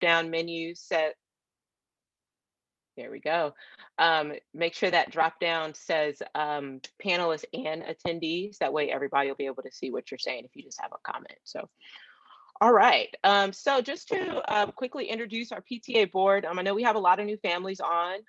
down menu set. There we go. Make sure that drop down says panelists and attendees. That way everybody will be able to see what you're saying if you just have a comment. So all right. So just to quickly introduce our PTA board, I know we have a lot of new families on.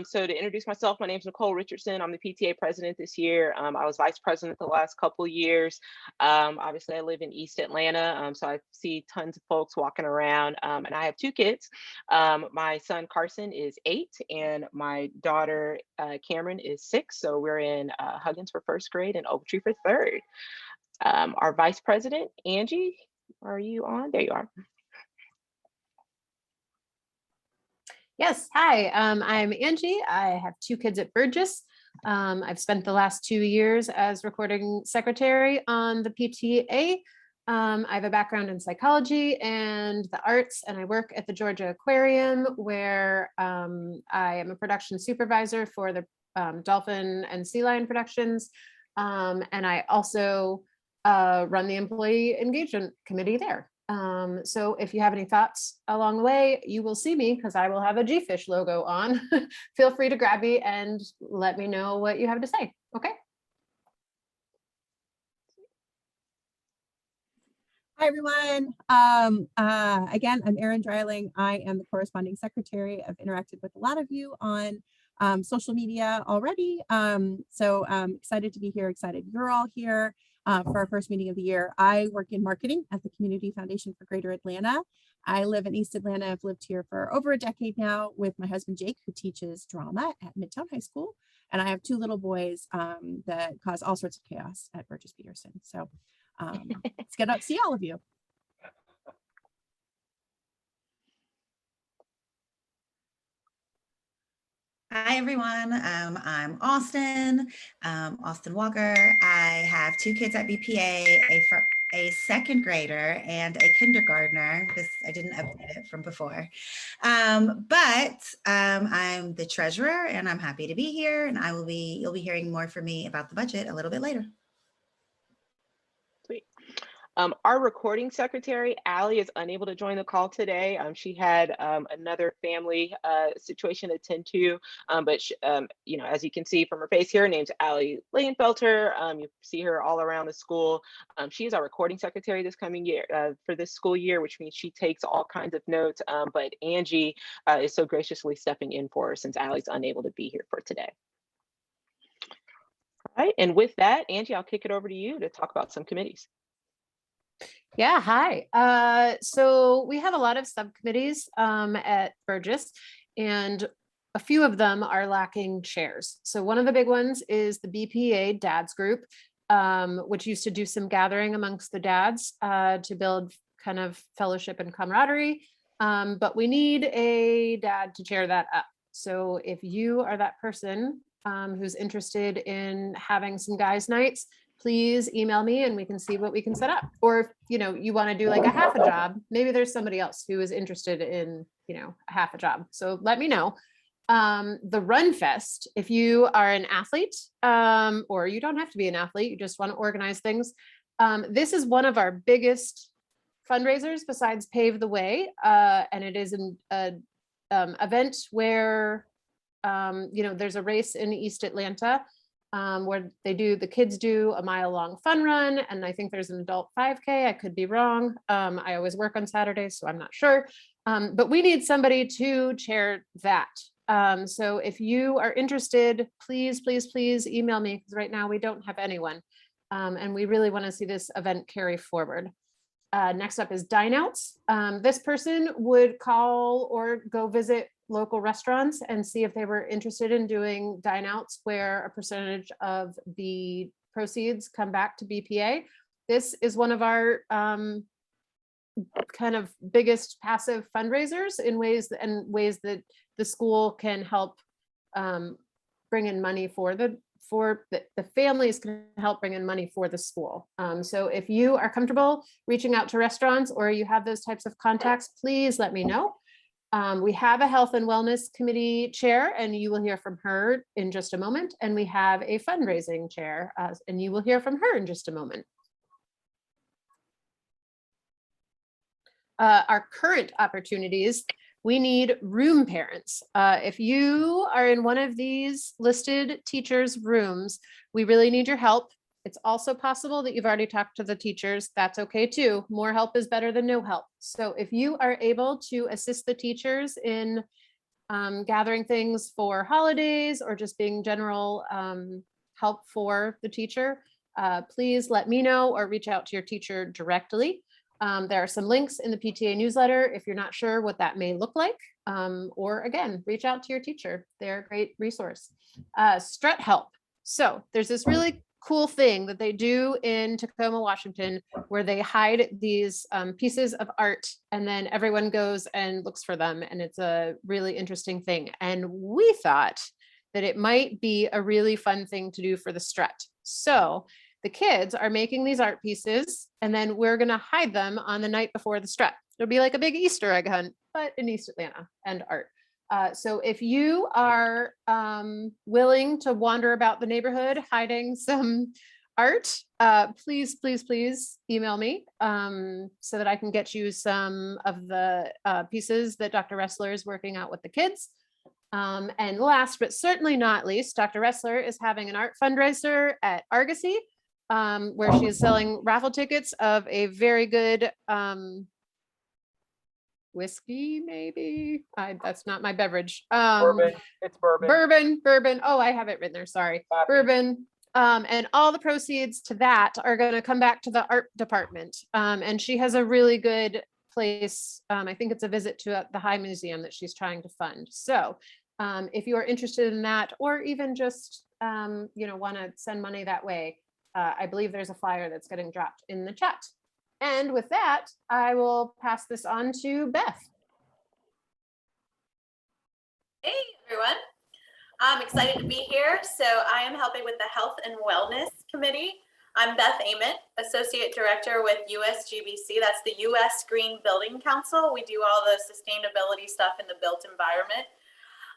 So to introduce myself, my name is Nicole Richardson. I'm the PTA president this year. I was vice president the last couple of years. Obviously, I live in East Atlanta, so I see tons of folks walking around. And I have two kids. My son Carson is 8, and my daughter Cameron is 6. So we're in Huggins for first grade and Oak Tree for third. Our vice president, Angie. Are you on? There you are. Yes, hi, I'm Angie. I have 2 kids at Burgess. I've spent the last 2 years as recording secretary on the PTA. I have a background in psychology and the arts, and I work at the Georgia Aquarium, where I am a production supervisor for the dolphin and sea lion productions. And I also run the employee engagement committee there. So if you have any thoughts along the way, you will see me because I will have a G-Fish logo on. Feel free to grab me and let me know what you have to say. Okay. Hi, everyone. Again, I'm Erin Dreiling. I am the corresponding secretary. I've interacted with a lot of you on social media already. So I'm excited to be here, excited you're all here for our first meeting of the year. I work in marketing at the Community Foundation for Greater Atlanta. I live in East Atlanta. I've lived here for over a decade now with my husband, Jake, who teaches drama at Midtown High School. And I have 2 little boys that cause all sorts of chaos at Burgess-Peterson. So let's get out, see all of you. Hi, everyone. I'm Austin, Austin Walker. I have 2 kids at BPA, a second grader and a kindergartner. I didn't update it from before. But I'm the treasurer and I'm happy to be here, and you'll be hearing more from me about the budget a little bit later. Sweet. Our recording secretary, Allie, is unable to join the call today. She had another family situation to attend to, but you know, as you can see from her face here, her name's Allie Leyenfelter. You see her all around the school. She is our recording secretary this coming year for this school year, which means she takes all kinds of notes. But Angie is so graciously stepping in for her since Allie's unable to be here for today. All right, and with that, Angie, I'll kick it over to you to talk about some committees. Yeah, hi. So we have a lot of subcommittees at Burgess, and a few of them are lacking chairs. So one of the big ones is the BPA Dads Group, which used to do some gathering amongst the dads to build kind of fellowship and camaraderie. But we need a dad to chair that up. So if you are that person who's interested in having some guys' nights, please email me and we can see what we can set up. Or if you want to do like a half a job, maybe there's somebody else who is interested in a half a job. So let me know. The Run Fest, if you are an athlete, or you don't have to be an athlete, you just want to organize things. This is one of our biggest fundraisers besides Pave the Way, and it is an event where there's a race in East Atlanta where the kids do a mile-long fun run, and I think there's an adult 5K. I could be wrong. I always work on Saturdays, so I'm not sure. But we need somebody to chair that. So if you are interested, please, please, please email me, because right now we don't have anyone. And we really want to see this event carry forward. Next up is dine outs. This person would call or go visit local restaurants and see if they were interested in doing dine outs where a percentage of the proceeds come back to BPA. This is one of our kind of biggest passive fundraisers in ways that the school can help bring in money for the families can help bring in money for the school. So if you are comfortable reaching out to restaurants or you have those types of contacts, please let me know. We have a health and wellness committee chair, and you will hear from her in just a moment. And we have a fundraising chair, and you will hear from her in just a moment. our current opportunities, we need room parents. If you are in one of these listed teachers' rooms, we really need your help. It's also possible that you've already talked to the teachers. That's okay too. More help is better than no help. So if you are able to assist the teachers in gathering things for holidays or just being general help for the teacher, please let me know or reach out to your teacher directly. There are some links in the PTA newsletter if you're not sure what that may look like, or again, reach out to your teacher. They're a great resource. Strut help. So there's this really cool thing that they do in Tacoma, Washington, where they hide these pieces of art and then everyone goes and looks for them. And it's a really interesting thing. And we thought that it might be a really fun thing to do for the strut. So the kids are making these art pieces and then we're going to hide them on the night before the strut. It'll be like a big Easter egg hunt, but in East Atlanta and art. So if you are willing to wander about the neighborhood hiding some art, please, please, please email me so that I can get you some of the pieces that Dr. Ressler is working out with the kids. And last, but certainly not least, Dr. Ressler is having an art fundraiser at Argosy, where she is selling raffle tickets of a very good whiskey, maybe. That's not my beverage. Bourbon. It's bourbon. Bourbon. Oh, I have it written there. Sorry. Copy. Bourbon. And all the proceeds to that are going to come back to the art department. And she has a really good place. I think it's a visit to the High Museum that she's trying to fund. So if you are interested in that, or even just, want to send money that way, I believe there's a flyer that's getting dropped in the chat. And with that, I will pass this on to Beth. Hey, everyone. I'm excited to be here. So I am helping with the Health and Wellness Committee. I'm Beth Ament, Associate Director with USGBC. That's the U.S. Green Building Council. We do all the sustainability stuff in the built environment.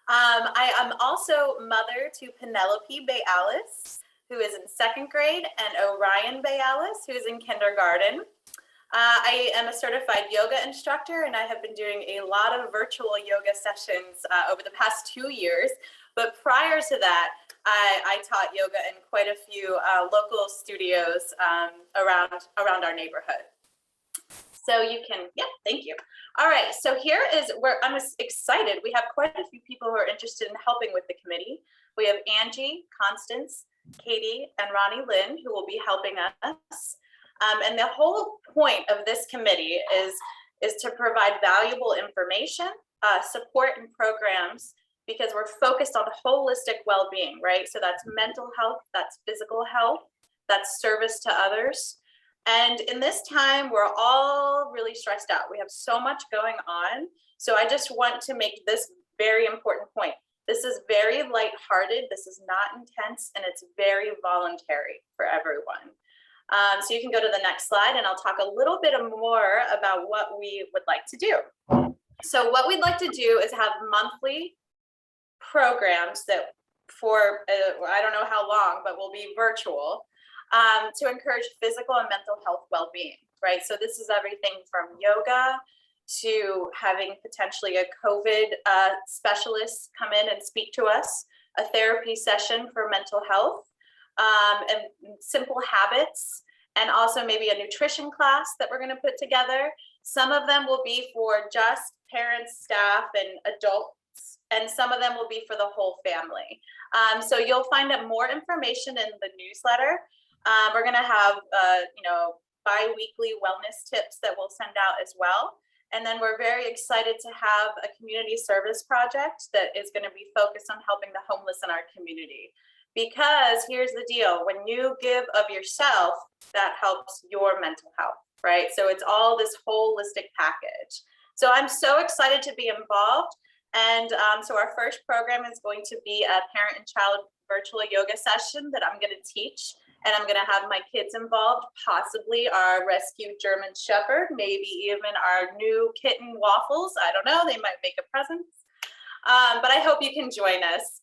I am also mother to Penelope Bayales, who is in 2nd grade, and Orion Bayales, who is in kindergarten. I am a certified yoga instructor, and I have been doing a lot of virtual yoga sessions over the past 2 years. But prior to that, I taught yoga in quite a few local studios around our neighborhood. So you can, thank you. All right, so here is where I'm excited. We have quite a few people who are interested in helping with the committee. We have Angie, Constance, Katie, and Ronnie Lynn, who will be helping us. And the whole point of this committee is to provide valuable information, support, and programs, because we're focused on holistic well-being, right? So that's mental health, that's physical health, that's service to others. And in this time, we're all really stressed out. We have so much going on. So I just want to make this very important point. This is very lighthearted. This is not intense, and it's very voluntary for everyone. So you can go to the next slide and I'll talk a little bit more about what we would like to do. So what we'd like to do is have monthly programs that for, I don't know how long, but will be virtual, to encourage physical and mental health well-being, right? So this is everything from yoga to having potentially a COVID specialist come in and speak to us, a therapy session for mental health, and simple habits, and also maybe a nutrition class that we're going to put together. Some of them will be for just parents, staff, and adults, and some of them will be for the whole family. So you'll find out more information in the newsletter. We're going to have, bi-weekly wellness tips that we'll send out as well. And then we're very excited to have a community service project that is going to be focused on helping the homeless in our community. Because here's the deal, when you give of yourself, that helps your mental health, right? So it's all this holistic package. So I'm so excited to be involved. And so our first program is going to be a parent and child virtual yoga session that I'm going to teach. And I'm going to have my kids involved, possibly our rescued German Shepherd, maybe even our new kitten Waffles. I don't know, they might make a presence. But I hope you can join us.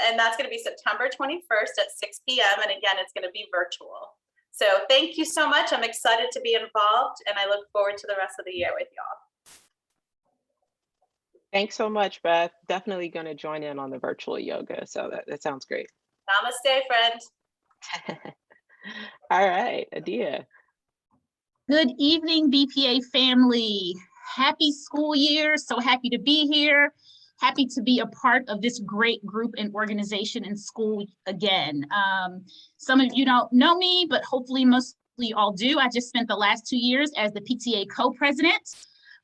And that's going to be September 21st at 6 p.m. And again, it's going to be virtual. So thank you so much. I'm excited to be involved, and I look forward to the rest of the year with y'all. Thanks so much, Beth. Definitely going to join in on the virtual yoga. So that sounds great. Namaste, friend. All right, Adia. Good evening, BPA family. Happy school year. So happy to be here. Happy to be a part of this great group and organization in school again. Some of you don't know me, but hopefully mostly all do. I just spent the last 2 years as the PTA co-president.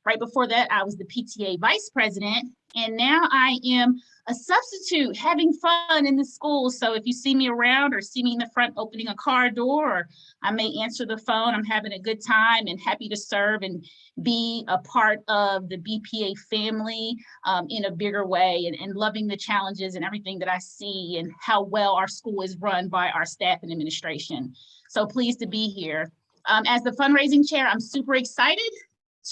Right before that, I was the PTA vice president. And now I am a substitute having fun in the school. So if you see me around or see me in the front opening a car door, or I may answer the phone, I'm having a good time and happy to serve and be a part of the BPA family in a bigger way, and loving the challenges and everything that I see and how well our school is run by our staff and administration. So pleased to be here. As the fundraising chair, I'm super excited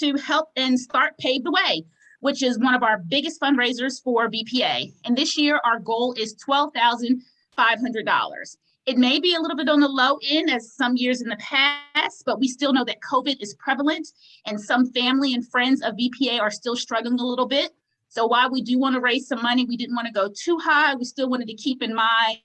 to help and start Pave the Way, which is one of our biggest fundraisers for BPA. And this year, our goal is $12,500. It may be a little bit on the low end as some years in the past, but we still know that COVID is prevalent and some family and friends of BPA are still struggling a little bit. So while we do want to raise some money, we didn't want to go too high. We still wanted to keep in mind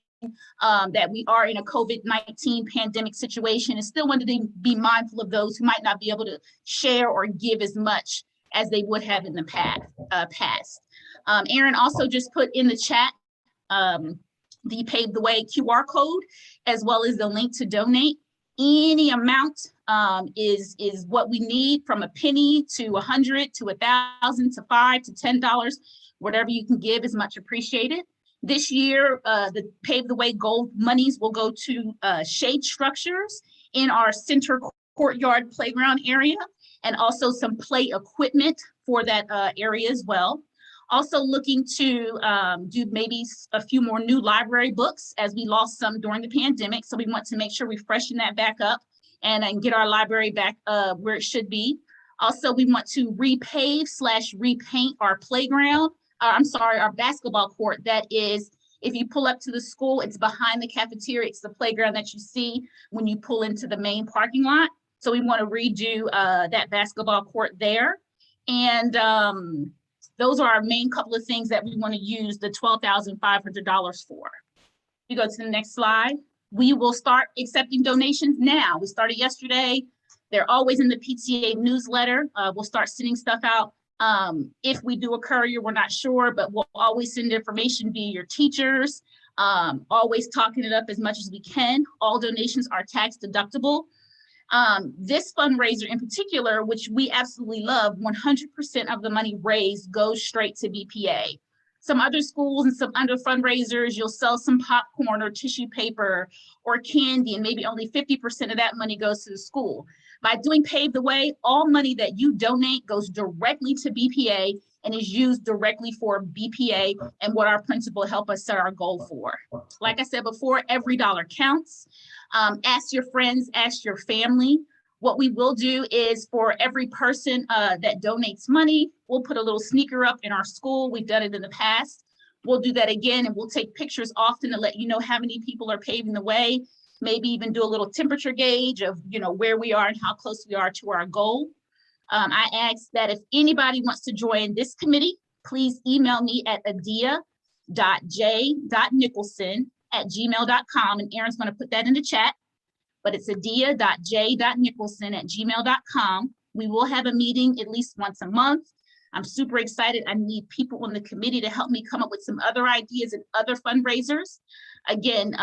that we are in a COVID-19 pandemic situation, and still wanted to be mindful of those who might not be able to share or give as much as they would have in the past. Aaron also just put in the chat the Pave the Way QR code, as well as the link to donate. Any amount is what we need, from a penny to 100 to 1,000 to $5 to $10. Whatever you can give is much appreciated. This year, the Pave the Way gold monies will go to shade structures in our center courtyard playground area, and also some play equipment for that area as well. Also looking to do maybe a few more new library books, as we lost some during the pandemic. So we want to make sure we freshen that back up and get our library back where it should be. Also, we want to repave/repaint our playground. Our basketball court. That is, if you pull up to the school, it's behind the cafeteria. It's the playground that you see when you pull into the main parking lot. So we want to redo that basketball court there. And those are our main couple of things that we want to use the $12,500 for. You go to the next slide. We will start accepting donations now. We started yesterday. They're always in the PTA newsletter. We'll start sending stuff out. If we do a courier, we're not sure, but we'll always send information via your teachers, always talking it up as much as we can. All donations are tax deductible. This fundraiser in particular, which we absolutely love, 100% of the money raised goes straight to BPA. Some other schools and some other fundraisers, you'll sell some popcorn or tissue paper or candy, and maybe only 50% of that money goes to the school. By doing Pave the Way, all money that you donate goes directly to BPA and is used directly for BPA and what our principal help us set our goal for. Like I said before, every dollar counts. Ask your friends, ask your family. What we will do is, for every person that donates money, we'll put a little sneaker up in our school. We've done it in the past. We'll do that again, and we'll take pictures often to let you know how many people are paving the way. Maybe even do a little temperature gauge of, where we are and how close we are to our goal. I ask that if anybody wants to join this committee, please email me at adia.j.nicholson@gmail.com, and Aaron's going to put that in the chat, but it's adia.j.nicholson@gmail.com. We will have a meeting at least once a month. I'm super excited. I need people on the committee to help me come up with some other ideas and other fundraisers. Again,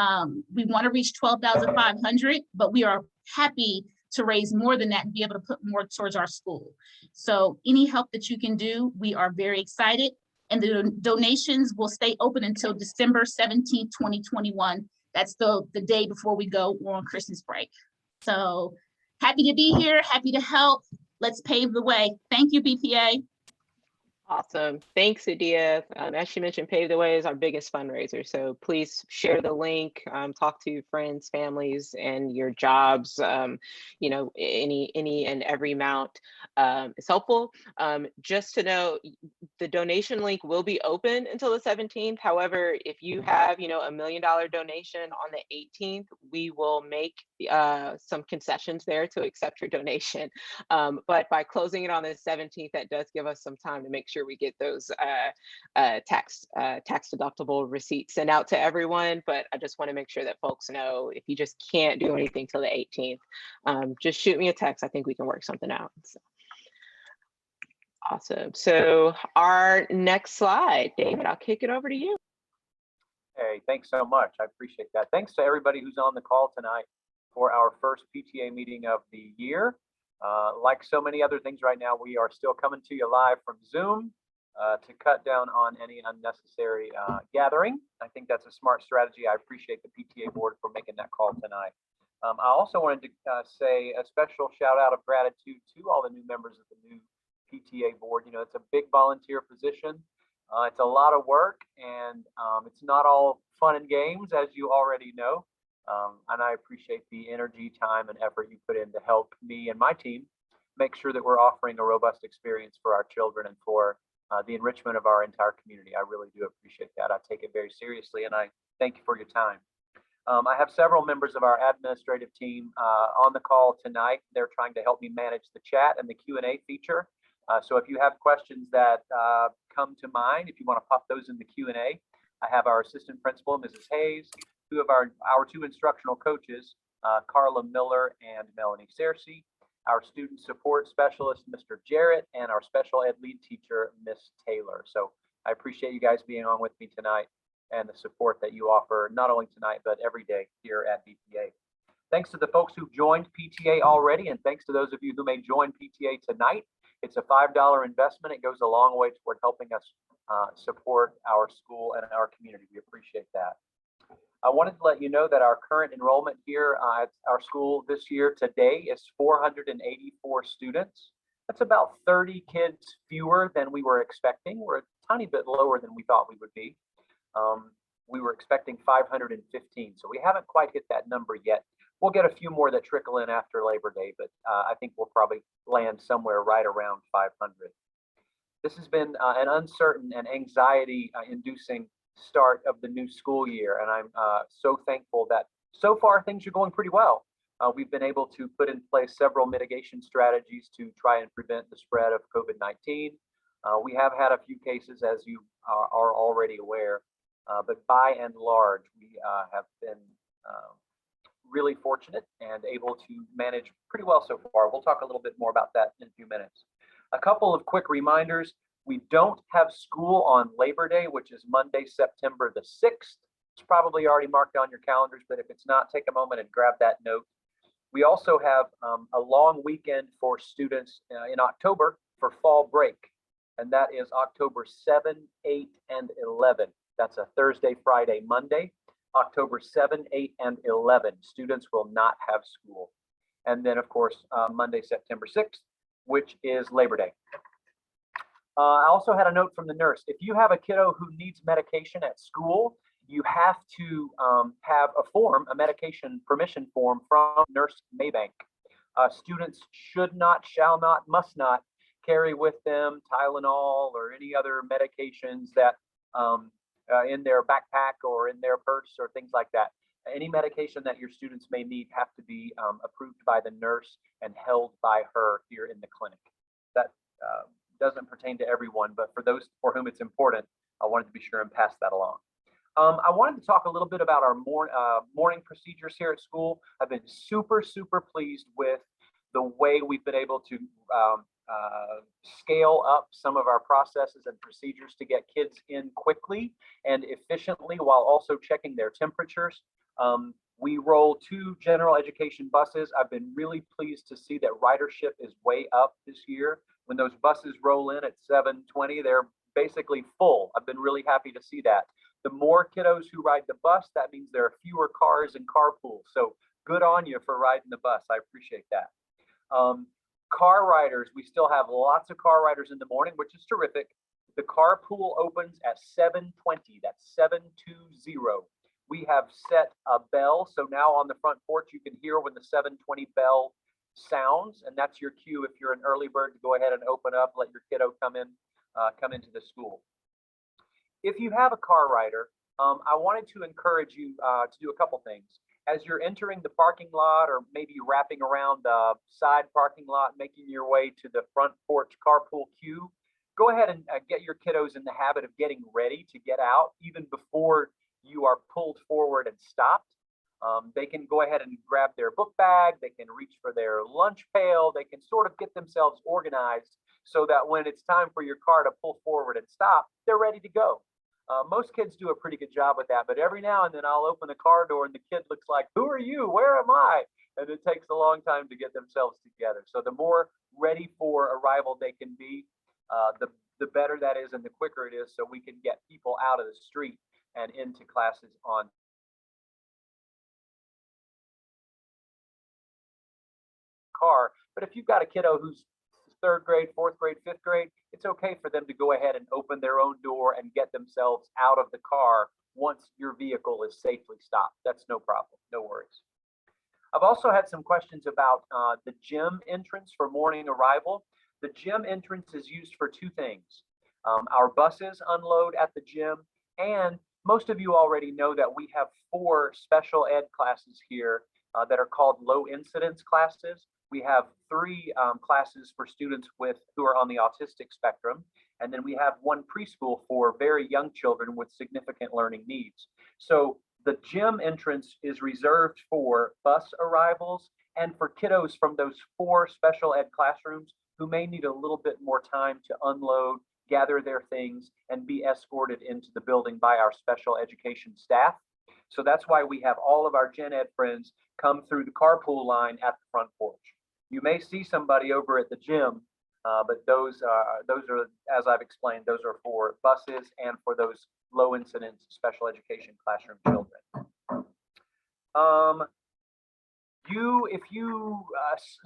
we want to reach 12,500, but we are happy to raise more than that and be able to put more towards our school. So any help that you can do, we are very excited. And the donations will stay open until December 17th, 2021. That's the day before we go on Christmas break. So happy to be here, happy to help. Let's pave the way. Thank you, BPA. Awesome. Thanks, Adia. As she mentioned, Pave the Way is our biggest fundraiser. So please share the link, talk to friends, families, and your jobs. Any and every amount is helpful. Just to know, the donation link will be open until the 17th. However, if you have, $1 million donation on the 18th, we will make some concessions there to accept your donation. But by closing it on the 17th, that does give us some time to make sure we get those tax deductible receipts sent out to everyone. But I just want to make sure that folks know, if you just can't do anything till the 18th, just shoot me a text. I think we can work something out. So. Awesome. So our next slide, David, I'll kick it over to you. Hey, thanks so much. I appreciate that. Thanks to everybody who's on the call tonight for our first PTA meeting of the year. Like so many other things right now, we are still coming to you live from Zoom to cut down on any unnecessary gathering. I think that's a smart strategy. I appreciate the PTA board for making that call tonight. I also wanted to say a special shout out of gratitude to all the new members of the new PTA board. It's a big volunteer position. It's a lot of work, and it's not all fun and games, as you already know. And I appreciate the energy, time, and effort you put in to help me and my team make sure that we're offering a robust experience for our children and for the enrichment of our entire community. I really do appreciate that. I take it very seriously, and I thank you for your time. I have several members of our administrative team on the call tonight. They're trying to help me manage the chat and the Q&A feature. So if you have questions that come to mind, if you want to pop those in the Q&A, I have our assistant principal, Mrs. Hayes, two of our two instructional coaches, Carla Miller and Melanie Searcy, our student support specialist, Mr. Jarrett, and our special ed lead teacher, Miss Taylor. So I appreciate you guys being on with me tonight and the support that you offer, not only tonight, but every day here at BPA. Thanks to the folks who've joined PTA already, and thanks to those of you who may join PTA tonight. It's a $5 investment. It goes a long way toward helping us support our school and our community. We appreciate that. I wanted to let you know that our current enrollment here at our school this year today is 484 students. That's about 30 kids fewer than we were expecting. We're a tiny bit lower than we thought we would be. We were expecting 515, so we haven't quite hit that number yet. We'll get a few more that trickle in after Labor Day, but I think we'll probably land somewhere right around 500. This has been an uncertain and anxiety-inducing start of the new school year, and I'm so thankful that so far things are going pretty well. We've been able to put in place several mitigation strategies to try and prevent the spread of COVID-19. We have had a few cases, as you are already aware, but by and large, we have been really fortunate and able to manage pretty well so far. We'll talk a little bit more about that in a few minutes. A couple of quick reminders. We don't have school on Labor Day, which is Monday, September the 6th. It's probably already marked on your calendars, but if it's not, take a moment and grab that note. We also have a long weekend for students in October for fall break, and that is October 7, 8, and 11. That's a Thursday, Friday, Monday. October 7, 8, and 11, students will not have school. And then, of course, Monday, September 6th, which is Labor Day. I also had a note from the nurse. If you have a kiddo who needs medication at school, you have to have a form, a medication permission form from Nurse Maybank. Students should not, shall not, must not carry with them Tylenol or any other medications that in their backpack or in their purse or things like that. Any medication that your students may need have to be approved by the nurse and held by her here in the clinic. That doesn't pertain to everyone, but for those for whom it's important, I wanted to be sure and pass that along. I wanted to talk a little bit about our morning procedures here at school. I've been super pleased with the way we've been able to scale up some of our processes and procedures to get kids in quickly and efficiently while also checking their temperatures. We roll 2 general education buses. I've been really pleased to see that ridership is way up this year. When those buses roll in at 7:20, they're basically full. I've been really happy to see that. The more kiddos who ride the bus, that means there are fewer cars and carpools. So good on you for riding the bus. I appreciate that. Car riders, we still have lots of car riders in the morning, which is terrific. The carpool opens at 7:20. That's 7:20. We have set a bell, so now on the front porch you can hear when the 7:20 bell sounds, and that's your cue if you're an early bird to go ahead and open up, let your kiddo come into the school. If you have a car rider, I wanted to encourage you to do a couple things. As you're entering the parking lot, or maybe wrapping around the side parking lot, making your way to the front porch carpool queue, go ahead and get your kiddos in the habit of getting ready to get out even before you are pulled forward and stopped. They can go ahead and grab their book bag, they can reach for their lunch pail, they can sort of get themselves organized so that when it's time for your car to pull forward and stop, they're ready to go. Most kids do a pretty good job with that, but every now and then I'll open the car door and the kid looks like, "Who are you? Where am I?" And it takes a long time to get themselves together. So the more ready for arrival they can be, the better that is and the quicker it is, so we can get people out of the street and into classes on car. But if you've got a kiddo who's 3rd grade, 4th grade, 5th grade, it's okay for them to go ahead and open their own door and get themselves out of the car once your vehicle is safely stopped. That's no problem, no worries. I've also had some questions about the gym entrance for morning arrival. The gym entrance is used for 2 things. Our buses unload at the gym, and most of you already know that we have 4 special ed classes here that are called low incidence classes. We have 3 classes for students who are on the autistic spectrum, and then we have 1 preschool for very young children with significant learning needs. So the gym entrance is reserved for bus arrivals and for kiddos from those 4 special ed classrooms who may need a little bit more time to unload, gather their things, and be escorted into the building by our special education staff. So that's why we have all of our gen ed friends come through the carpool line at the front porch. You may see somebody over at the gym, but those are, as I've explained, those are for buses and for those low incidence special education classroom children.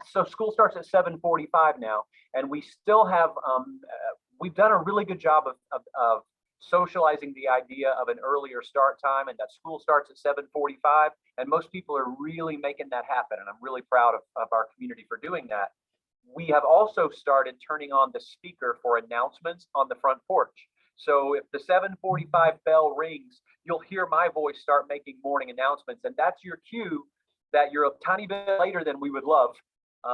So school starts at 7:45 now, and we still have, we've done a really good job of socializing the idea of an earlier start time and that school starts at 7:45, and most people are really making that happen, and I'm really proud of our community for doing that. We have also started turning on the speaker for announcements on the front porch. So if the 7:45 bell rings, you'll hear my voice start making morning announcements, and that's your cue that you're a tiny bit later than we would love,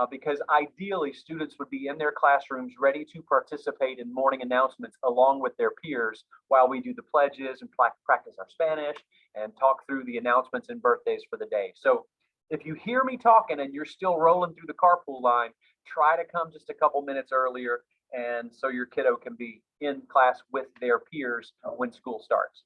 because ideally students would be in their classrooms ready to participate in morning announcements along with their peers while we do the pledges and practice our Spanish and talk through the announcements and birthdays for the day. So if you hear me talking and you're still rolling through the carpool line, try to come just a couple minutes earlier, and so your kiddo can be in class with their peers when school starts.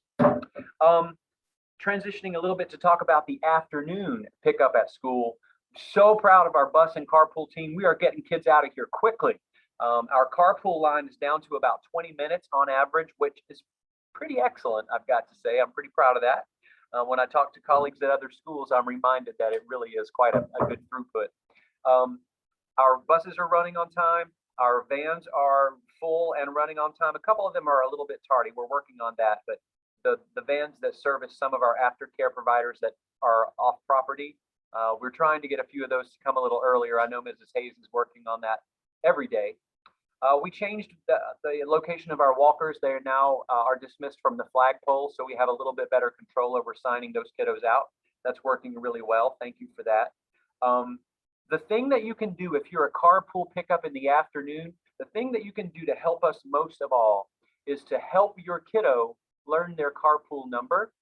Transitioning a little bit to talk about the afternoon pickup at school. So proud of our bus and carpool team. We are getting kids out of here quickly. Our carpool line is down to about 20 minutes on average, which is pretty excellent, I've got to say. I'm pretty proud of that. When I talk to colleagues at other schools, I'm reminded that it really is quite a good throughput. Our buses are running on time. Our vans are full and running on time. A couple of them are a little bit tardy. We're working on that, but the vans that service some of our aftercare providers that are off property, we're trying to get a few of those to come a little earlier. I know Mrs. Hayes is working on that every day. We changed the location of our walkers. They now are dismissed from the flagpole, so we have a little bit better control over signing those kiddos out. That's working really well. Thank you for that. The thing that you can do if you're a carpool pickup in the afternoon, the thing that you can do to help us most of all is to help your kiddo learn their carpool number.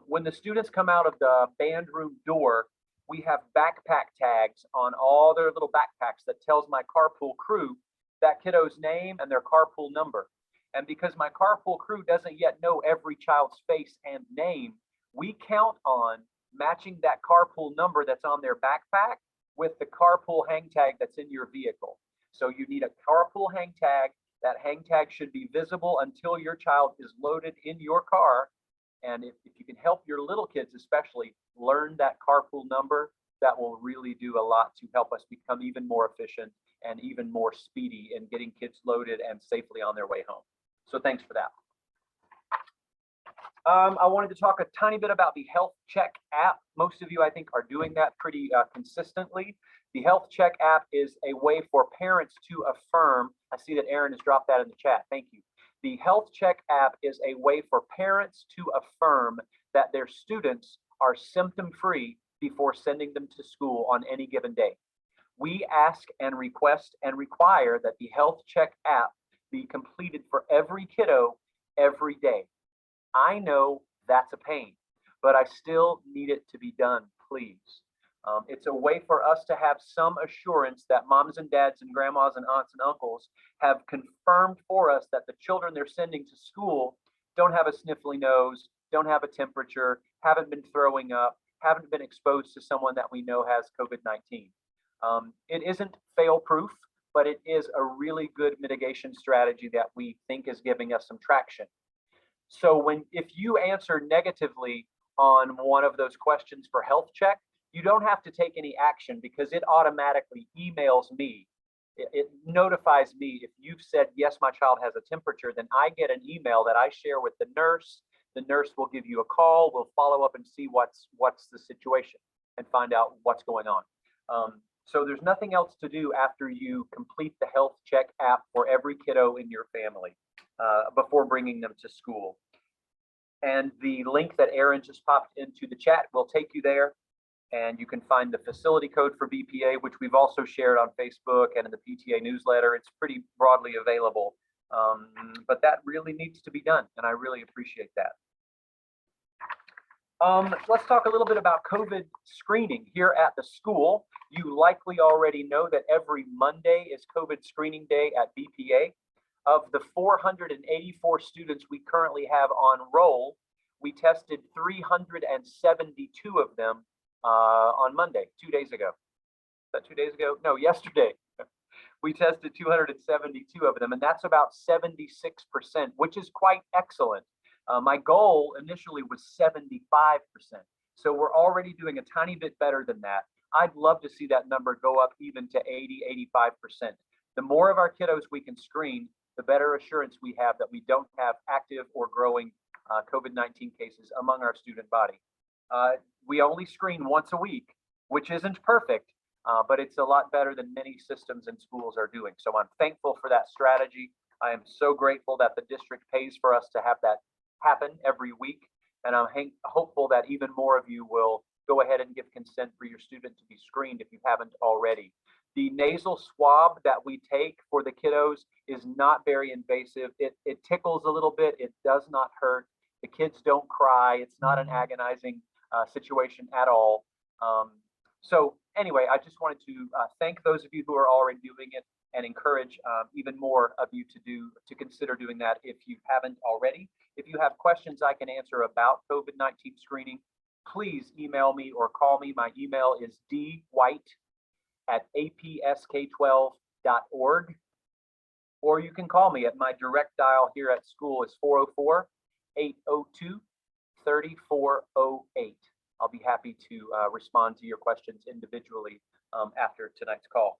When the students come out of the band room door, we have backpack tags on all their little backpacks that tells my carpool crew that kiddo's name and their carpool number. And because my carpool crew doesn't yet know every child's face and name, we count on matching that carpool number that's on their backpack with the carpool hang tag that's in your vehicle. So you need a carpool hang tag. That hang tag should be visible until your child is loaded in your car. And if you can help your little kids especially learn that carpool number, that will really do a lot to help us become even more efficient and even more speedy in getting kids loaded and safely on their way home. So thanks for that. I wanted to talk a tiny bit about the Health Check app. Most of you, I think, are doing that pretty consistently. The Health Check app is a way for parents to affirm. I see that Aaron has dropped that in the chat. Thank you. The Health Check app is a way for parents to affirm that their students are symptom-free before sending them to school on any given day. We ask and request and require that the Health Check app be completed for every kiddo every day. I know that's a pain, but I still need it to be done, please. It's a way for us to have some assurance that moms and dads and grandmas and aunts and uncles have confirmed for us that the children they're sending to school don't have a sniffly nose, don't have a temperature, haven't been throwing up, haven't been exposed to someone that we know has COVID-19. It isn't fail-proof, but it is a really good mitigation strategy that we think is giving us some traction. So if you answer negatively on one of those questions for Health Check, you don't have to take any action because it automatically emails me. It notifies me if you've said, yes, my child has a temperature, then I get an email that I share with the nurse. The nurse will give you a call. We'll follow up and see what's the situation and find out what's going on. So there's nothing else to do after you complete the Health Check app for every kiddo in your family before bringing them to school. And the link that Aaron just popped into the chat will take you there. And you can find the facility code for BPA, which we've also shared on Facebook and in the PTA newsletter. It's pretty broadly available, but that really needs to be done, and I really appreciate that. Let's talk a little bit about COVID screening here at the school. You likely already know that every Monday is COVID screening day at BPA. Of the 484 students we currently have on roll, we tested 372 of them on Monday, 2 days ago. Is that 2 days ago? No, yesterday. We tested 272 of them, and that's about 76%, which is quite excellent. My goal initially was 75%. So we're already doing a tiny bit better than that. I'd love to see that number go up even to 80, 85%. The more of our kiddos we can screen, the better assurance we have that we don't have active or growing COVID-19 cases among our student body. We only screen once a week, which isn't perfect, but it's a lot better than many systems and schools are doing. So I'm thankful for that strategy. I am so grateful that the district pays for us to have that happen every week. And I'm hopeful that even more of you will go ahead and give consent for your student to be screened if you haven't already. The nasal swab that we take for the kiddos is not very invasive. It tickles a little bit. It does not hurt. The kids don't cry. It's not an agonizing situation at all. So anyway, I just wanted to thank those of you who are already doing it and encourage even more of you to consider doing that if you haven't already. If you have questions I can answer about COVID-19 screening, please email me or call me. My email is dwight@apsk12.org, or you can call me at my direct dial here at school is 404-802-3408. I'll be happy to respond to your questions individually after tonight's call.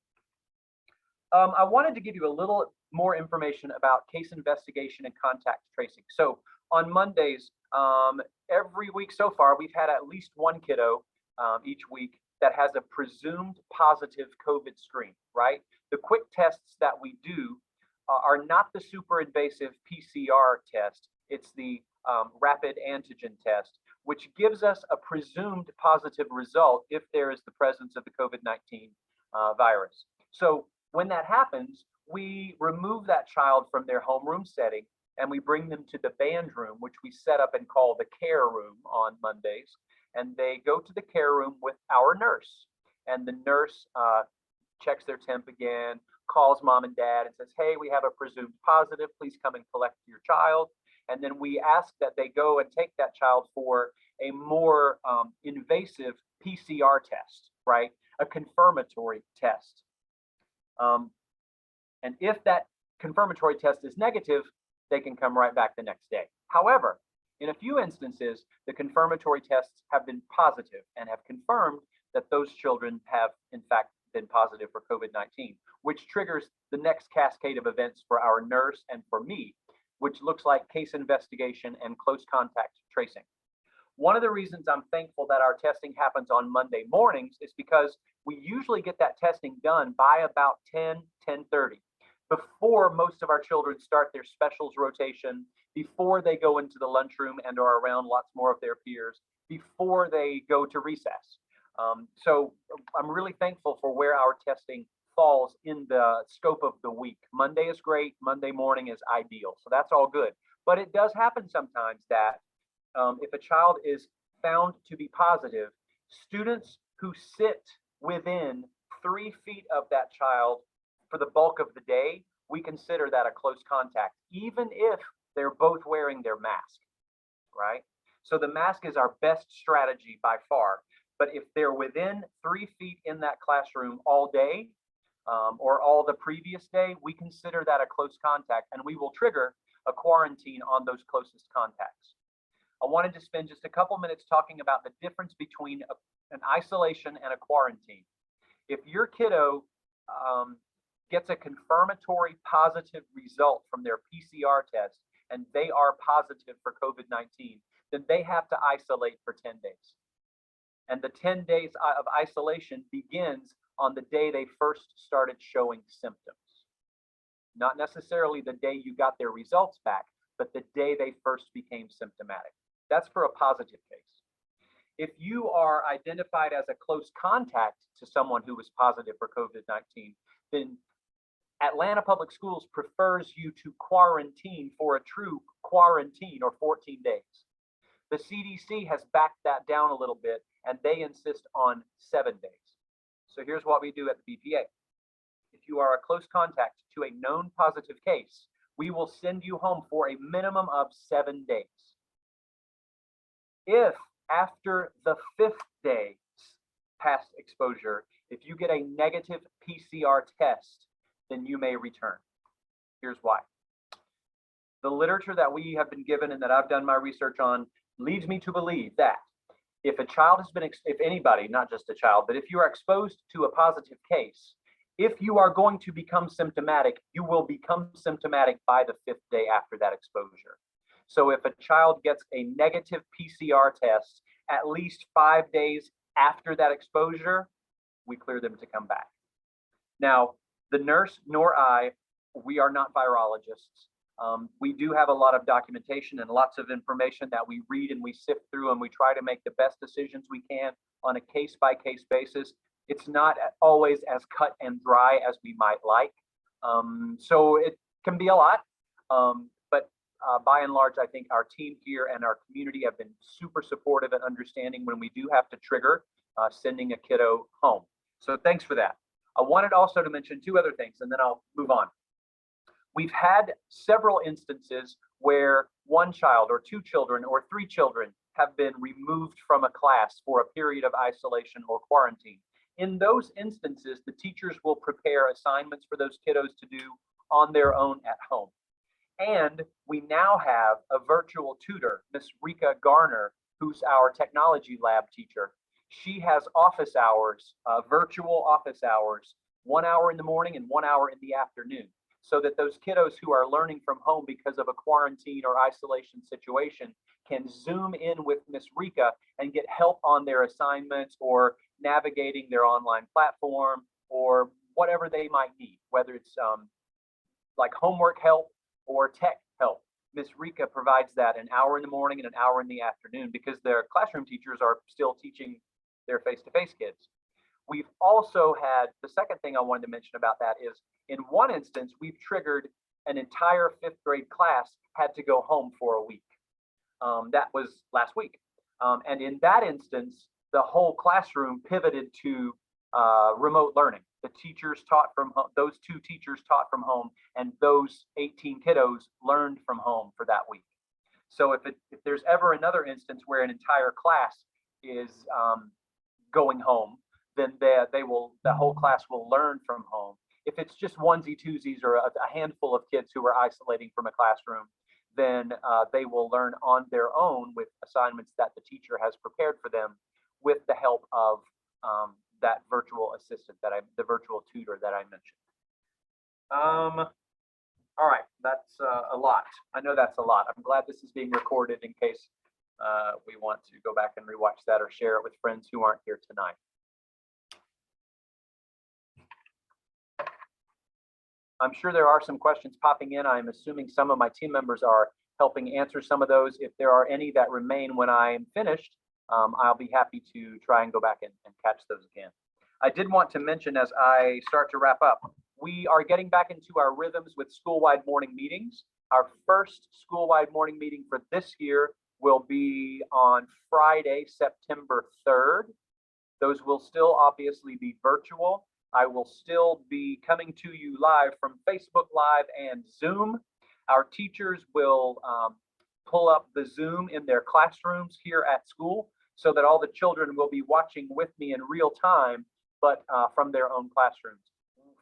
I wanted to give you a little more information about case investigation and contact tracing. So on Mondays, every week so far, we've had at least one kiddo each week that has a presumed positive COVID screen, right? The quick tests that we do are not the super invasive PCR test. It's the rapid antigen test, which gives us a presumed positive result if there is the presence of the COVID-19 virus. So when that happens, we remove that child from their homeroom setting and we bring them to the band room, which we set up and call the care room on Mondays. And they go to the care room with our nurse. And the nurse checks their temp again, calls mom and dad and says, hey, we have a presumed positive, please come and collect your child. And then we ask that they go and take that child for a more invasive PCR test, right? A confirmatory test. And if that confirmatory test is negative, they can come right back the next day. However, in a few instances, the confirmatory tests have been positive and have confirmed that those children have, in fact, been positive for COVID-19, which triggers the next cascade of events for our nurse and for me. which looks like case investigation and close contact tracing. One of the reasons I'm thankful that our testing happens on Monday mornings is because we usually get that testing done by about 10:30, before most of our children start their specials rotation, before they go into the lunchroom and are around lots more of their peers, before they go to recess. So I'm really thankful for where our testing falls in the scope of the week. Monday is great, Monday morning is ideal, so that's all good. But it does happen sometimes that if a child is found to be positive, students who sit within 3 feet of that child for the bulk of the day, we consider that a close contact, even if they're both wearing their mask, right? So the mask is our best strategy by far. But if they're within 3 feet in that classroom all day, or all the previous day, we consider that a close contact, and we will trigger a quarantine on those closest contacts. I wanted to spend just a couple minutes talking about the difference between an isolation and a quarantine. If your kiddo gets a confirmatory positive result from their PCR test and they are positive for COVID-19, then they have to isolate for 10 days. And the 10 days of isolation begins on the day they first started showing symptoms. Not necessarily the day you got their results back, but the day they first became symptomatic. That's for a positive case. If you are identified as a close contact to someone who was positive for COVID-19, then Atlanta Public Schools prefers you to quarantine for a true quarantine, or 14 days. The CDC has backed that down a little bit, and they insist on 7 days. So here's what we do at the BPA. If you are a close contact to a known positive case, we will send you home for a minimum of 7 days. If after the 5th day past exposure, if you get a negative PCR test, then you may return. Here's why. The literature that we have been given and that I've done my research on leads me to believe that if a child has been, if anybody, not just a child, but if you are exposed to a positive case, if you are going to become symptomatic, you will become symptomatic by the 5th day after that exposure. So if a child gets a negative PCR test at least 5 days after that exposure, we clear them to come back. Now, the nurse nor I, we are not virologists. We do have a lot of documentation and lots of information that we read and we sift through, and we try to make the best decisions we can on a case-by-case basis. It's not always as cut and dry as we might like. So it can be a lot, but by and large, I think our team here and our community have been super supportive and understanding when we do have to trigger sending a kiddo home. So thanks for that. I wanted also to mention 2 other things, and then I'll move on. We've had several instances where 1 child or 2 children or 3 children have been removed from a class for a period of isolation or quarantine. In those instances, the teachers will prepare assignments for those kiddos to do on their own at home. And we now have a virtual tutor, Miss Rika Garner, who's our technology lab teacher. She has office hours, virtual office hours, 1 hour in the morning and 1 hour in the afternoon, so that those kiddos who are learning from home because of a quarantine or isolation situation can Zoom in with Miss Rika and get help on their assignments or navigating their online platform or whatever they might need, whether it's like homework help or tech help. Miss Rika provides that an hour in the morning and an hour in the afternoon because their classroom teachers are still teaching their face-to-face kids. We've also had, the second thing I wanted to mention about that is, in one instance, we've triggered an entire 5th grade class had to go home for a week. That was last week. And in that instance, the whole classroom pivoted to remote learning. The teachers taught from home, those 2 teachers taught from home, and those 18 kiddos learned from home for that week. So if there's ever another instance where an entire class is going home, then the whole class will learn from home. If it's just onesie-twosies or a handful of kids who are isolating from a classroom, then they will learn on their own with assignments that the teacher has prepared for them with the help of that virtual assistant, the virtual tutor that I mentioned. All right, that's a lot. I know that's a lot. I'm glad this is being recorded in case we want to go back and rewatch that or share it with friends who aren't here tonight. I'm sure there are some questions popping in. I'm assuming some of my team members are helping answer some of those. If there are any that remain when I am finished, I'll be happy to try and go back and catch those again. I did want to mention as I start to wrap up, we are getting back into our rhythms with school-wide morning meetings. Our first school-wide morning meeting for this year will be on Friday, September 3rd. Those will still obviously be virtual. I will still be coming to you live from Facebook Live and Zoom. Our teachers will pull up the Zoom in their classrooms here at school so that all the children will be watching with me in real time, but from their own classrooms.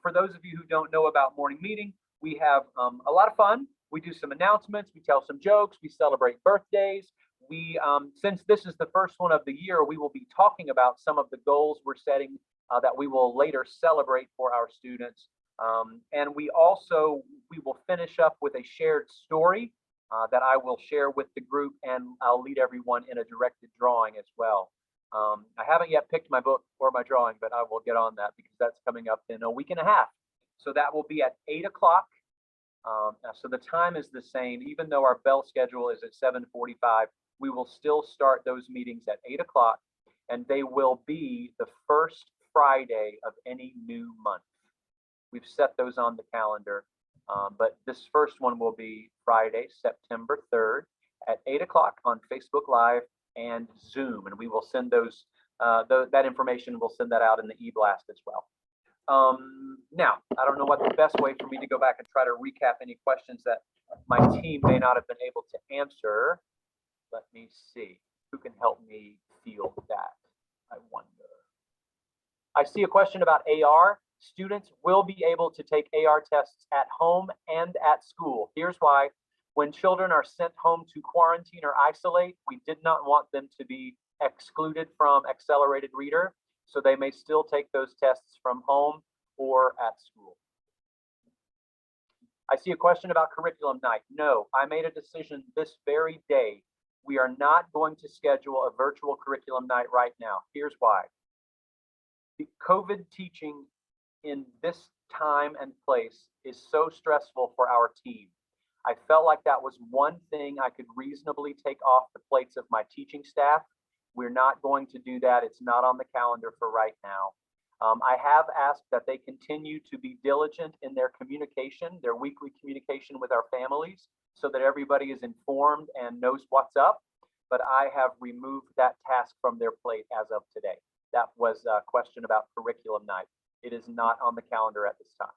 For those of you who don't know about morning meeting, we have a lot of fun. We do some announcements, we tell some jokes, we celebrate birthdays. We, since this is the first one of the year, we will be talking about some of the goals we're setting that we will later celebrate for our students. And we will finish up with a shared story that I will share with the group, and I'll lead everyone in a directed drawing as well. I haven't yet picked my book or my drawing, but I will get on that because that's coming up in a week and a half. So that will be at 8 o'clock. So the time is the same, even though our bell schedule is at 7:45, we will still start those meetings at 8 o'clock, and they will be the first Friday of any new month. We've set those on the calendar, but this first one will be Friday, September 3rd at 8 o'clock on Facebook Live and Zoom, and we will send those, that information, we'll send that out in the e-blast as well. Now, I don't know what the best way for me to go back and try to recap any questions that my team may not have been able to answer. Let me see who can help me field that. I wonder. I see a question about AR. Students will be able to take AR tests at home and at school. Here's why. When children are sent home to quarantine or isolate, we did not want them to be excluded from accelerated reader. So they may still take those tests from home or at school. I see a question about curriculum night. No, I made a decision this very day. We are not going to schedule a virtual curriculum night right now. Here's why. The COVID teaching in this time and place is so stressful for our team. I felt like that was one thing I could reasonably take off the plates of my teaching staff. We're not going to do that. It's not on the calendar for right now. I have asked that they continue to be diligent in their communication, their weekly communication with our families, so that everybody is informed and knows what's up. But I have removed that task from their plate as of today. That was a question about curriculum night. It is not on the calendar at this time.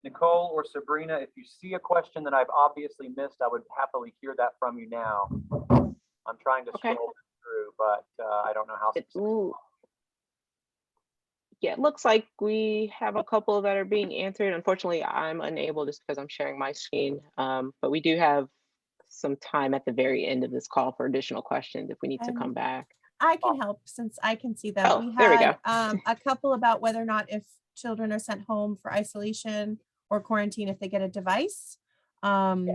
Nicole or Sabrina, if you see a question that I've obviously missed, I would happily hear that from you now. I'm trying to scroll through, but I don't know how. Yeah, it looks like we have a couple that are being answered. Unfortunately, I'm unable just because I'm sharing my screen, but we do have some time at the very end of this call for additional questions if we need to come back. I can help since I can see them. Oh, there we go. A couple about whether or not if children are sent home for isolation or quarantine if they get a device. But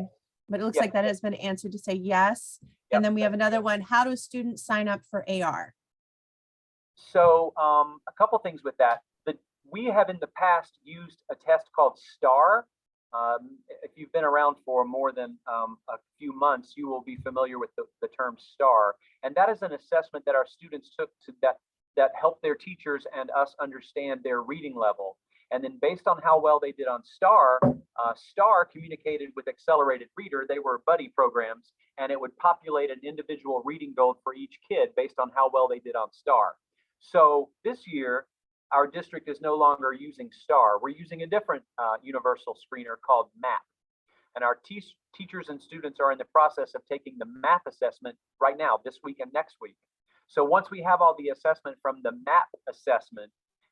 it looks like that has been answered to say yes. And then we have another one. How do students sign up for AR? So a couple things with that. We have in the past used a test called STAR. If you've been around for more than a few months, you will be familiar with the term STAR. And that is an assessment that our students took that helped their teachers and us understand their reading level. And then based on how well they did on STAR, STAR communicated with Accelerated Reader. They were buddy programs, and it would populate an individual reading goal for each kid based on how well they did on STAR. So this year, our district is no longer using STAR. We're using a different universal screener called MAP. And our teachers and students are in the process of taking the MAP assessment right now, this week and next week. So once we have all the assessment from the MAP assessment,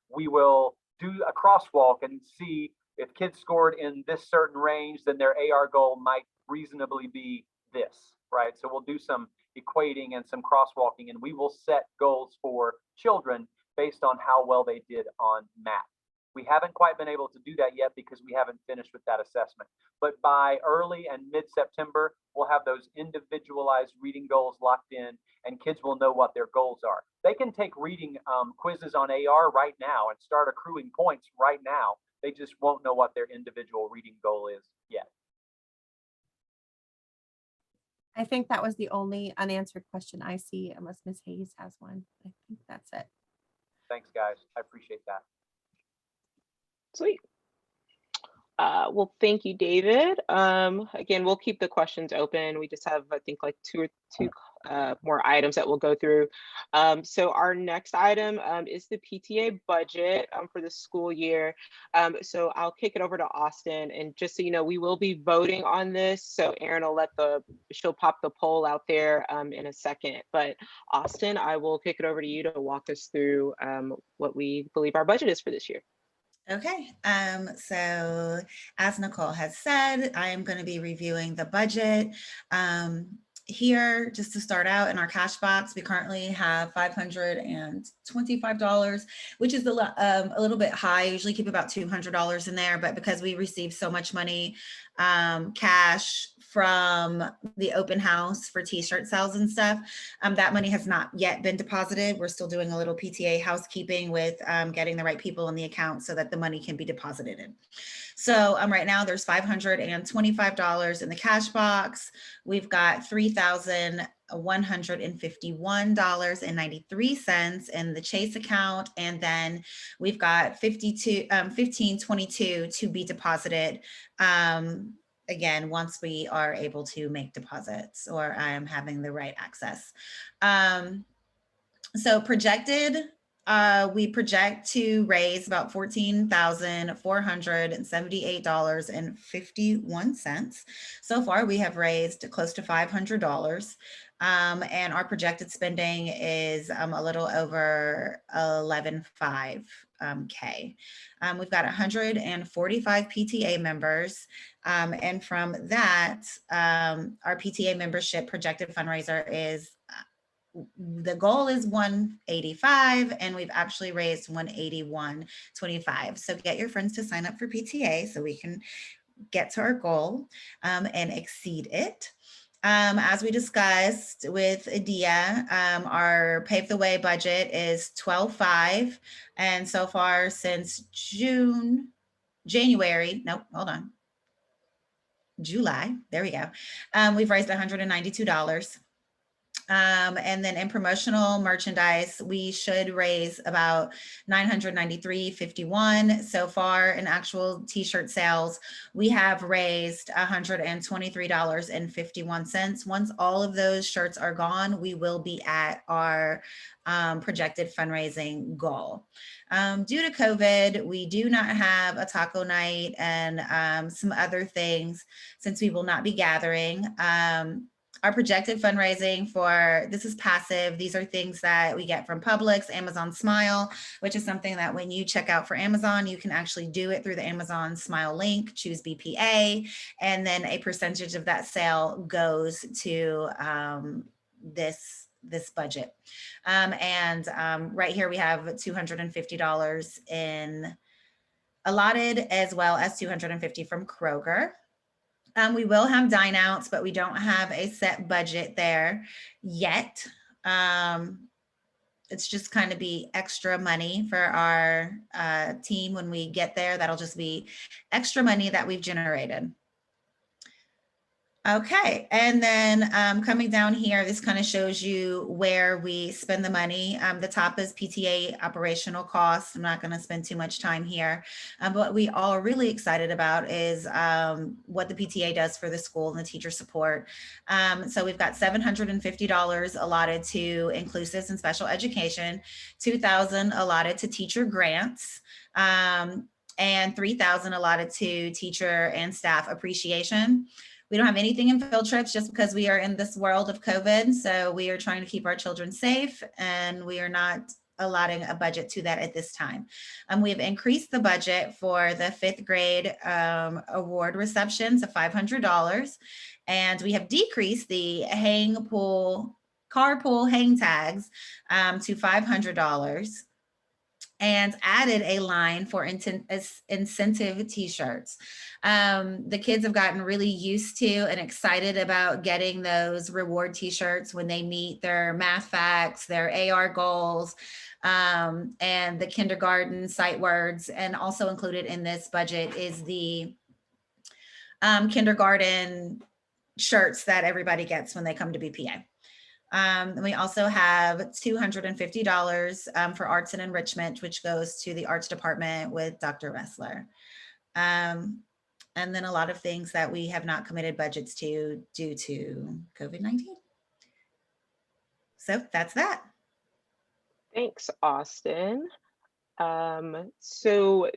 we will do a crosswalk and see if kids scored in this certain range, then their AR goal might reasonably be this, right? So we'll do some equating and some crosswalking, and we will set goals for children based on how well they did on math. We haven't quite been able to do that yet because we haven't finished with that assessment. But by early and mid-September, we'll have those individualized reading goals locked in, and kids will know what their goals are. They can take reading quizzes on AR right now and start accruing points right now. They just won't know what their individual reading goal is yet. I think that was the only unanswered question I see, unless Ms. Hayes has one. I think that's it. Thanks, guys. I appreciate that. Sweet. Well, thank you, David. Again, we'll keep the questions open. We just have, I think, like two more items that we'll go through. So our next item is the PTA budget for the school year. So I'll kick it over to Austin, and just so you know, we will be voting on this. So Erin will she'll pop the poll out there in a second. But Austin, I will kick it over to you to walk us through what we believe our budget is for this year. Okay, so as Nicole has said, I am going to be reviewing the budget. Here, just to start out, in our cash box, we currently have $525, which is a little bit high. I usually keep about $200 in there, but because we received so much money cash from the open house for t-shirt sales and stuff, that money has not yet been deposited. We're still doing a little PTA housekeeping with getting the right people in the account so that the money can be deposited in. So right now there's $525 in the cash box. We've got $3,151.93 in the Chase account, and then we've got $1522 to be deposited. Again, once we are able to make deposits, or I am having the right access. So projected, we project to raise about $14,478.51. So far, we have raised close to $500. And our projected spending is a little over 11.5K. We've got 145 PTA members. And from that, our PTA membership projected fundraiser is, the goal is 185, and we've actually raised 181.25. So get your friends to sign up for PTA so we can get to our goal and exceed it. As we discussed with Adia, our Pave the Way budget is 12.5, and so far since July, there we go. We've raised $192. And then in promotional merchandise, we should raise about $993.51. So far in actual t-shirt sales, we have raised $123.51. Once all of those shirts are gone, we will be at our projected fundraising goal. Due to COVID, we do not have a taco night and some other things, since we will not be gathering. Our projected fundraising for, this is passive. These are things that we get from Publix, Amazon Smile, which is something that when you check out for Amazon, you can actually do it through the Amazon Smile link, choose BPA, and then a percentage of that sale goes to this budget. Right here we have $250 in allotted, as well as $250 from Kroger. We will have dine outs, but we don't have a set budget there yet. It's just kind of be extra money for our team when we get there. That'll just be extra money that we've generated. Okay, and then coming down here, this kind of shows you where we spend the money. The top is PTA operational costs. I'm not going to spend too much time here. But what we all are really excited about is what the PTA does for the school and the teacher support. So we've got $750 allotted to inclusives and special education, $2,000 allotted to teacher grants, and $3,000 allotted to teacher and staff appreciation. We don't have anything in field trips just because we are in this world of COVID. So we are trying to keep our children safe, and we are not allotting a budget to that at this time. We have increased the budget for the 5th grade award reception to $500. And we have decreased the carpool hang tags to $500 and added a line for incentive t-shirts. The kids have gotten really used to and excited about getting those reward t-shirts when they meet their math facts, their AR goals, and the kindergarten sight words. And also included in this budget is the kindergarten shirts that everybody gets when they come to BPA. And we also have $250 for arts and enrichment, which goes to the arts department with Dr. Ressler. And then a lot of things that we have not committed budgets to due to COVID-19. So that's that. Thanks, Austin. So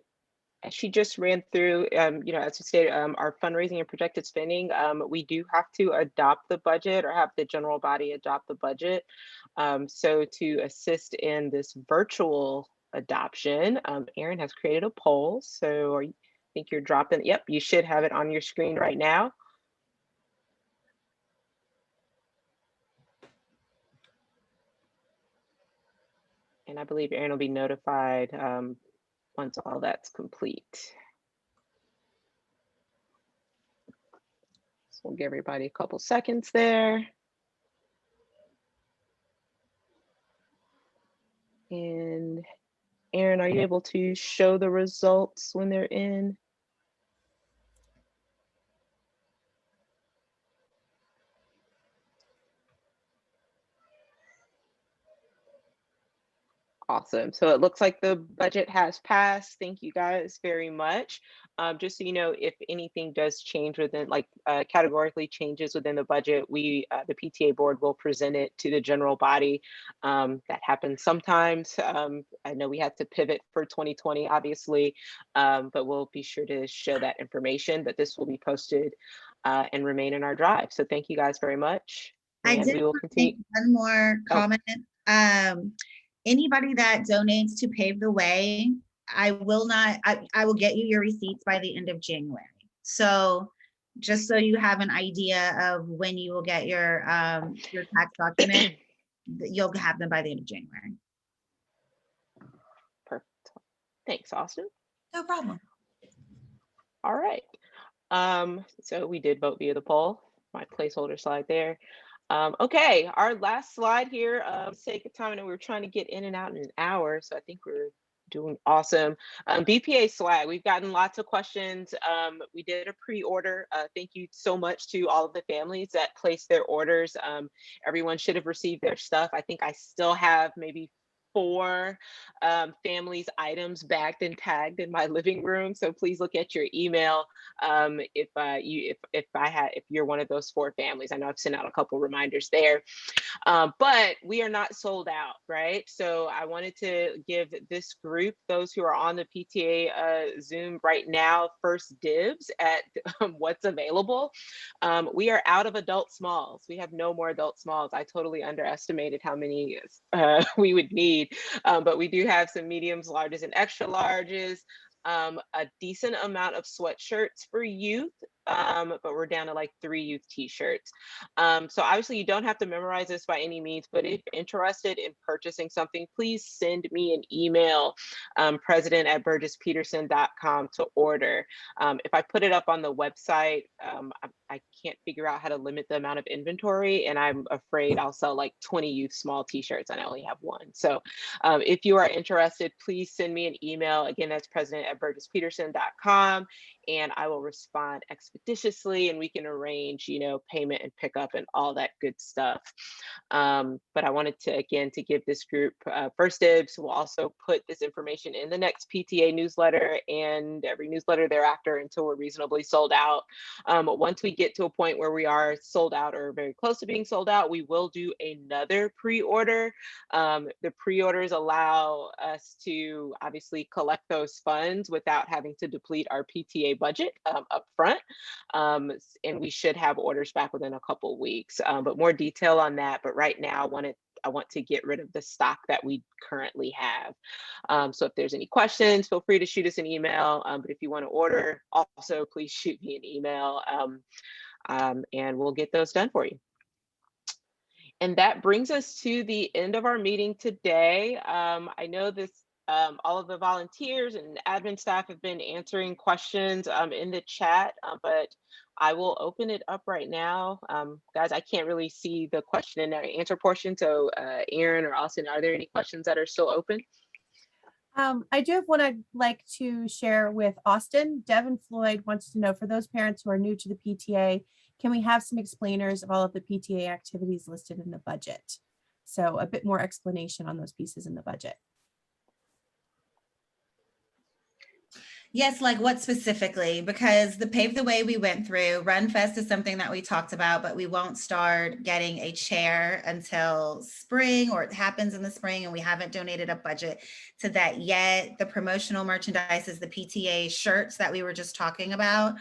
as she just ran through, as you stated, our fundraising and projected spending, we do have to adopt the budget or have the general body adopt the budget. So to assist in this virtual adoption, Erin has created a poll. So I think you're dropping, yep, you should have it on your screen right now. And I believe Erin will be notified once all that's complete. So we'll give everybody a couple seconds there. And Erin, are you able to show the results when they're in? Awesome. So it looks like the budget has passed. Thank you guys very much. Just so you know, if anything does change within, like categorically changes within the budget, we, the PTA board will present it to the general body. That happens sometimes. I know we had to pivot for 2020, obviously, but we'll be sure to show that information, but this will be posted and remain in our drive. So thank you guys very much. And I did we will continue. One more comment. Anybody that donates to Pave the Way, I will get you your receipts by the end of January. So just so you have an idea of when you will get your tax document, you'll have them by the end of January. Perfect. Thanks, Austin. No problem. All right. So we did vote via the poll. My placeholder slide there. Okay, our last slide here, sake of time, and we were trying to get in and out in an hour, so I think we're doing awesome. BPA swag, we've gotten lots of questions. We did a pre-order. Thank you so much to all of the families that placed their orders. Everyone should have received their stuff. I think I still have maybe 4 families' items bagged and tagged in my living room. So please look at your email if you're one of those 4 families. I know I've sent out a couple reminders there, but we are not sold out, right? So I wanted to give this group, those who are on the PTA Zoom right now, first dibs at what's available. We are out of adult smalls. We have no more adult smalls. I totally underestimated how many we would need. But we do have some mediums, larges, and extra larges, a decent amount of sweatshirts for youth, but we're down to like 3 youth t-shirts. So obviously you don't have to memorize this by any means, but if you're interested in purchasing something, please send me an email, president@burgess-peterson.com to order. If I put it up on the website, I can't figure out how to limit the amount of inventory, and I'm afraid I'll sell like 20 youth small t-shirts and I only have 1. So if you are interested, please send me an email. Again, that's president@burgess-peterson.com, and I will respond expeditiously, and we can arrange, payment and pickup and all that good stuff. But I wanted to, again, to give this group first dibs. We'll also put this information in the next PTA newsletter and every newsletter thereafter until we're reasonably sold out. Once we get to a point where we are sold out or very close to being sold out, we will do another pre-order. The pre-orders allow us to obviously collect those funds without having to deplete our PTA budget up front. And we should have orders back within a couple weeks, but more detail on that. But right now, I wanted I want to get rid of the stock that we currently have. So if there's any questions, feel free to shoot us an email. But if you want to order, also please shoot me an email, and we'll get those done for you. And that brings us to the end of our meeting today. I know this, all of the volunteers and admin staff have been answering questions in the chat, but I will open it up right now. Guys, I can't really see the question and answer portion. So Aaron or Austin, are there any questions that are still open? I do have one I'd like to share with Austin. Devin Floyd wants to know, for those parents who are new to the PTA, can we have some explainers of all of the PTA activities listed in the budget? So a bit more explanation on those pieces in the budget. Yes, like what specifically? Because the Pave the Way we went through, Run Fest is something that we talked about, but we won't start getting a chair until spring, or it happens in the spring, and we haven't donated a budget to that yet. The promotional merchandise is the PTA shirts that we were just talking about.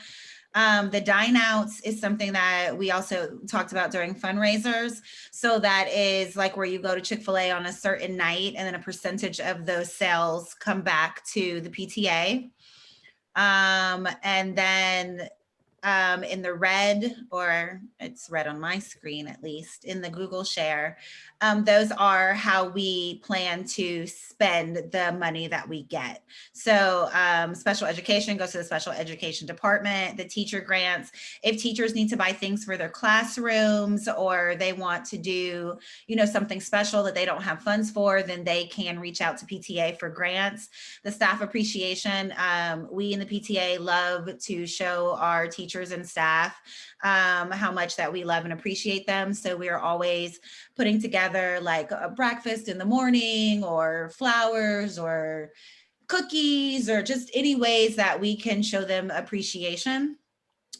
The dine outs is something that we also talked about during fundraisers. So that is like where you go to Chick-fil-A on a certain night, and then a percentage of those sales come back to the PTA. And then in the red, or it's red on my screen, at least in the Google Share, those are how we plan to spend the money that we get. So special education goes to the special education department, the teacher grants. If teachers need to buy things for their classrooms, or they want to do, something special that they don't have funds for, then they can reach out to PTA for grants. The staff appreciation, we in the PTA love to show our teachers and staff how much that we love and appreciate them. So we are always putting together like a breakfast in the morning, or flowers, or cookies, or just any ways that we can show them appreciation.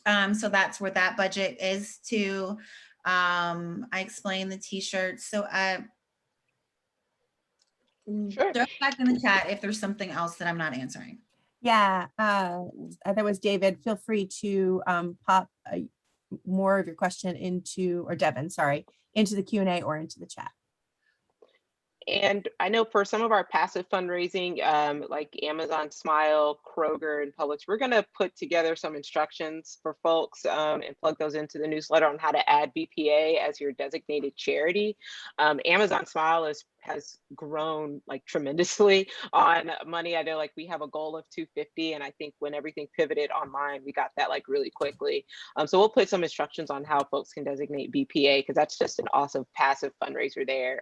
So that's where that budget is to. I explained the t-shirts. So Sure. throw it back in the chat if there's something else that I'm not answering. Yeah, that was David. Feel free to pop more of your question into, or Devin, sorry, into the Q&A or into the chat. And I know for some of our passive fundraising, like Amazon Smile, Kroger, and Publix, we're going to put together some instructions for folks and plug those into the newsletter on how to add BPA as your designated charity. Amazon Smile has grown like tremendously on money. I know like we have a goal of 250, and I think when everything pivoted online, we got that like really quickly. So we'll put some instructions on how folks can designate BPA, because that's just an awesome passive fundraiser there.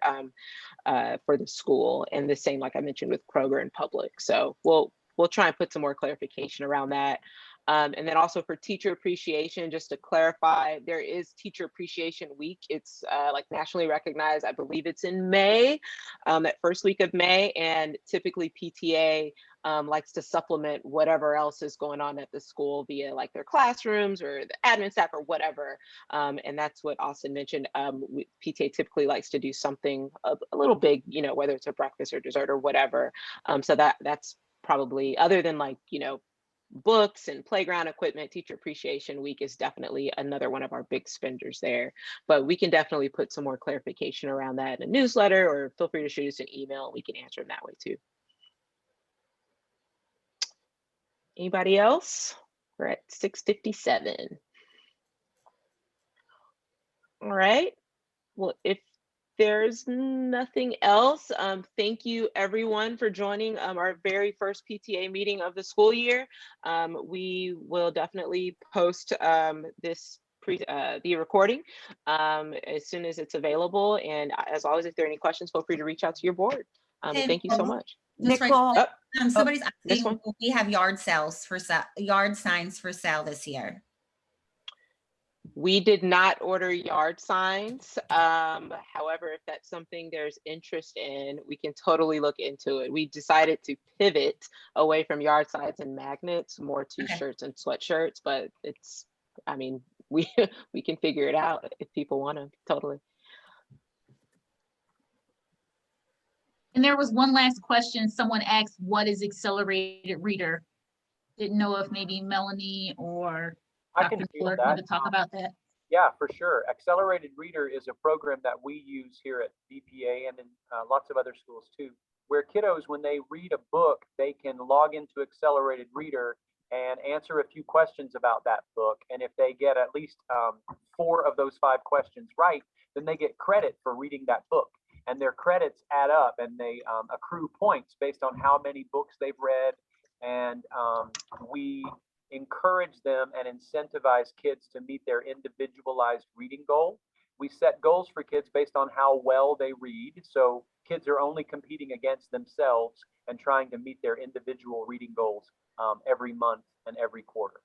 For the school, and the same, like I mentioned, with Kroger and Publix. So we'll try and put some more clarification around that. And then also for teacher appreciation, just to clarify, there is Teacher Appreciation Week. It's like nationally recognized. I believe it's in May, that first week of May, and typically PTA likes to supplement whatever else is going on at the school via like their classrooms or the admin staff or whatever. And that's what Austin mentioned. PTA typically likes to do something a little big, whether it's a breakfast or dessert or whatever. So that's probably, other than like, books and playground equipment, Teacher Appreciation Week is definitely another one of our big spenders there. But we can definitely put some more clarification around that in a newsletter, or feel free to shoot us an email. We can answer them that way too. Anybody else? We're at 6:57. All right. Well, if there's nothing else, thank you everyone for joining our very first PTA meeting of the school year. We will definitely post the recording as soon as it's available. And as always, if there are any questions, feel free to reach out to your board. Thank you so much. Nicole, Somebody's this asking, one. will we have yard signs for sale this year? We did not order yard signs. However, if that's something there's interest in, we can totally look into it. We decided to pivot away from yard signs and magnets, more to shirts and sweatshirts, but it's, I mean, we can figure it out if people want to, totally. And there was one last question. Someone asked, what is accelerated reader? Didn't know if maybe Melanie or I can Dr. field Clark that. wanted to talk about that. Yeah, for sure. Accelerated Reader is a program that we use here at BPA and in lots of other schools too, where kiddos, when they read a book, they can log into Accelerated Reader and answer a few questions about that book. And if they get at least 4 of those 5 questions right, then they get credit for reading that book. And their credits add up and they accrue points based on how many books they've read. And we encourage them and incentivize kids to meet their individualized reading goal. We set goals for kids based on how well they read. So kids are only competing against themselves and trying to meet their individual reading goals every month and every quarter.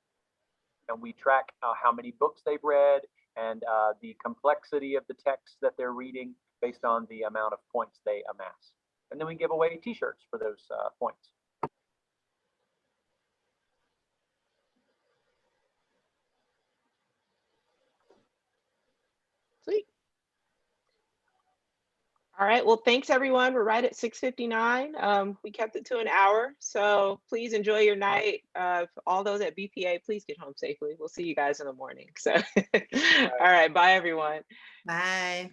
And we track how many books they've read and the complexity of the text that they're reading based on the amount of points they amass. And then we give away t-shirts for those points. Sweet. All right, well, thanks everyone. We're right at 6:59. We kept it to an hour, so please enjoy your night. All those at BPA, please get home safely. We'll see you guys in the morning. So, all right, bye everyone. Bye.